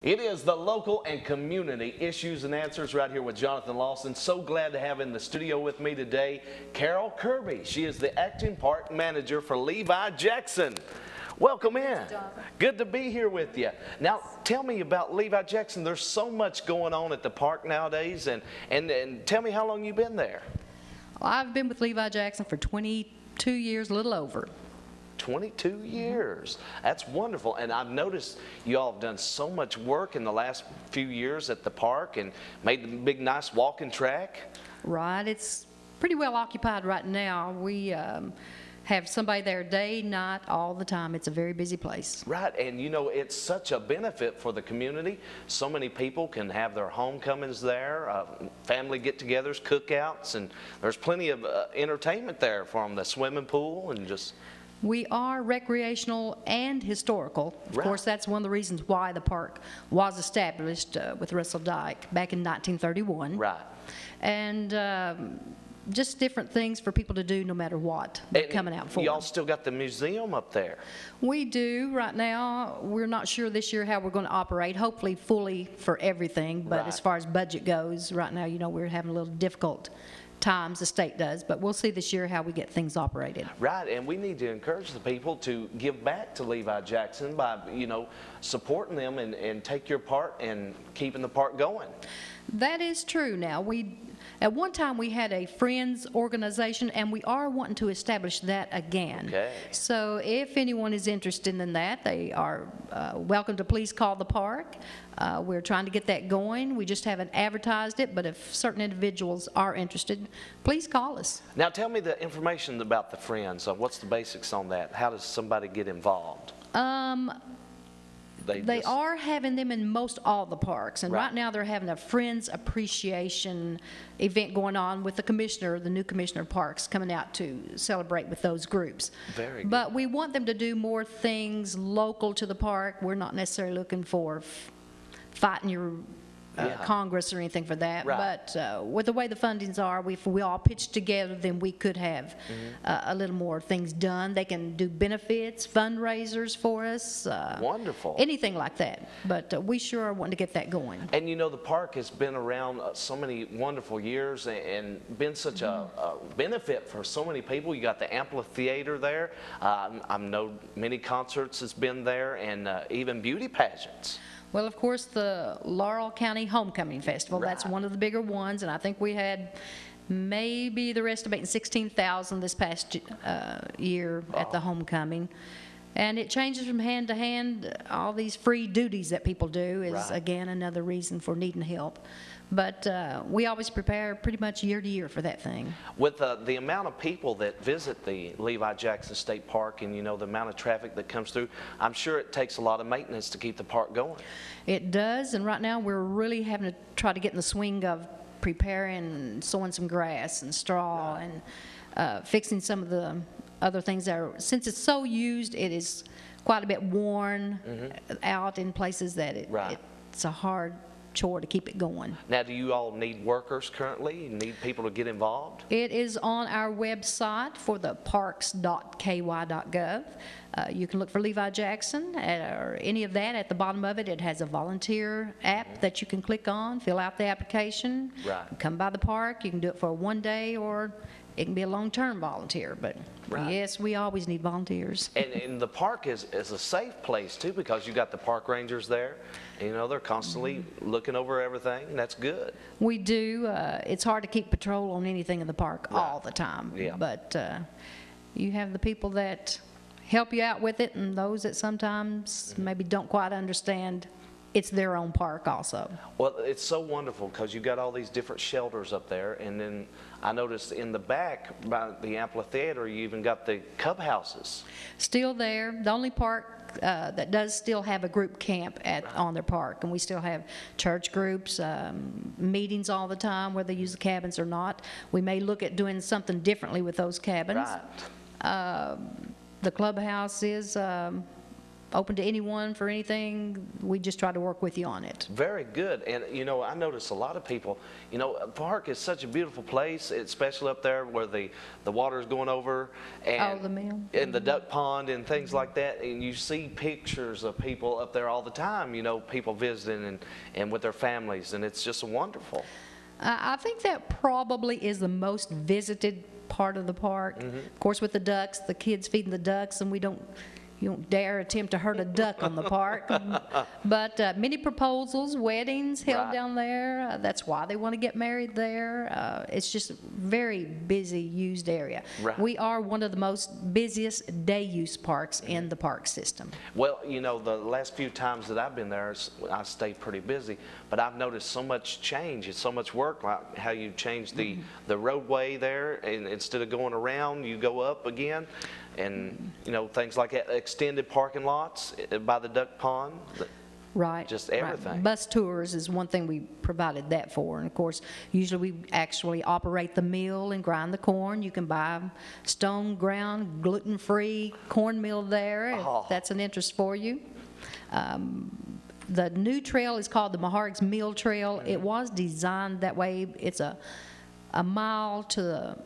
It is the local and community issues and answers right here with Jonathan Lawson. So glad to have in the studio with me today, Carol Kirby. She is the acting park manager for Levi Jackson. Welcome in. Good to be here with you. Now, tell me about Levi Jackson. There's so much going on at the park nowadays, and tell me how long you've been there. Well, I've been with Levi Jackson for 22 years, a little over. 22 years. That's wonderful. And I've noticed you all have done so much work in the last few years at the park and made the big, nice walking track. Right. It's pretty well occupied right now. We have somebody there day, night, all the time. It's a very busy place. Right. And you know, it's such a benefit for the community. So many people can have their homecomings there, family get-togethers, cookouts, and there's plenty of entertainment there for them, the swimming pool and just... We are recreational and historical. Of Right. course, that's one of the reasons why the park was established with Russell Dyke back in 1931. Right. And just different things for people to do no matter what they're coming out for. Y'all still got the museum up there. We do right now. We're not sure this year how we're going to operate, hopefully fully for everything, but Right. as far as budget goes, right now, you know, we're having a little difficult times, the state does, but we'll see this year how we get things operated. Right, and we need to encourage the people to give back to Levi Jackson by, you know, supporting them and take your part in keeping the park going. That is true now. At one time we had a Friends organization, and we are wanting to establish that again. Okay. So if anyone is interested in that, they are welcome to please call the park. We're trying to get that going. We just haven't advertised it, but if certain individuals are interested, please call us. Now tell me the information about the Friends. What's the basics on that? How does somebody get involved? They are having them in most all the parks, and Right. right now they're having a Friends Appreciation event going on with the commissioner, the new commissioner of parks, coming out to celebrate with those groups. Very good. But we want them to do more things local to the park. We're not necessarily looking for fighting your Congress or anything for that. Right. But with the way the fundings are, if we all pitch together, then we could have a little more things done. They can do benefits, fundraisers for us. Wonderful. Anything like that. But we sure are wanting to get that going. And you know, the park has been around so many wonderful years and been such a benefit for so many people. You got the amphitheater there. I know many concerts has been there, and even beauty pageants. Well, of course, the Laurel County Homecoming Festival, that's Right. one of the bigger ones, and I think we had maybe they're estimating 16,000 this past year at the homecoming. And it changes from hand to hand. All these free duties that people do is, Right. again, another reason for needing help. But we always prepare pretty much year to year for that thing. With the amount of people that visit the Levi Jackson State Park and, you know, the amount of traffic that comes through, I'm sure it takes a lot of maintenance to keep the park going. It does, and right now we're really having to try to get in the swing of preparing, sowing some grass and straw, and fixing some of the other things that are, since it's so used, it is quite a bit worn out in places that Right. it's a hard chore to keep it going. Now, do you all need workers currently? You need people to get involved? It is on our website for the parks.ky.gov. You can look for Levi Jackson or any of that. At the bottom of it, it has a volunteer app that you can click on, fill out the application, Right. come by the park. You can do it for one day, or it can be a long-term volunteer. But Right. yes, we always need volunteers. And the park is a safe place, too, because you got the park rangers there. And, you know, they're constantly looking over everything, and that's good. We do. It's hard to keep patrol on anything in the park all the time. Yeah. But you have the people that help you out with it, and those that sometimes maybe don't quite understand it's their own park also. Well, it's so wonderful because you got all these different shelters up there, and then I noticed in the back by the amphitheater, you even got the cub houses. Still there. The only park that does still have a group camp on their park, and we still have church groups, meetings all the time, whether they use the cabins or not. We may look at doing something differently with those cabins. Right. The clubhouse is open to anyone for anything. We just try to work with you on it. Very good. And, you know, I notice a lot of people, you know, a park is such a beautiful place, especially up there where the water is going over and, the mill. and the duck pond and things like that. And you see pictures of people up there all the time, you know, people visiting and with their families. And it's just wonderful. I think that probably is the most visited part of the park. Of course, with the ducks, the kids feeding the ducks, and you don't dare attempt to hurt a duck on the park. But many proposals, weddings held down there. That's why they want to get married there. It's just a very busy, used area. Right. We are one of the most busiest day-use parks in the park system. Well, you know, the last few times that I've been there, I stayed pretty busy, but I've noticed so much change. It's so much work, like how you change the roadway there, and instead of going around, you go up again. And, you know, things like that, extended parking lots by the duck pond. Right. Just everything. Right. Bus tours is one thing we provided that for. And of course, usually we actually operate the mill and grind the corn. You can buy stone ground, gluten-free cornmeal there if that's an interest for you. The new trail is called the Maharig's Mill Trail. It was designed that way. It's a mile to the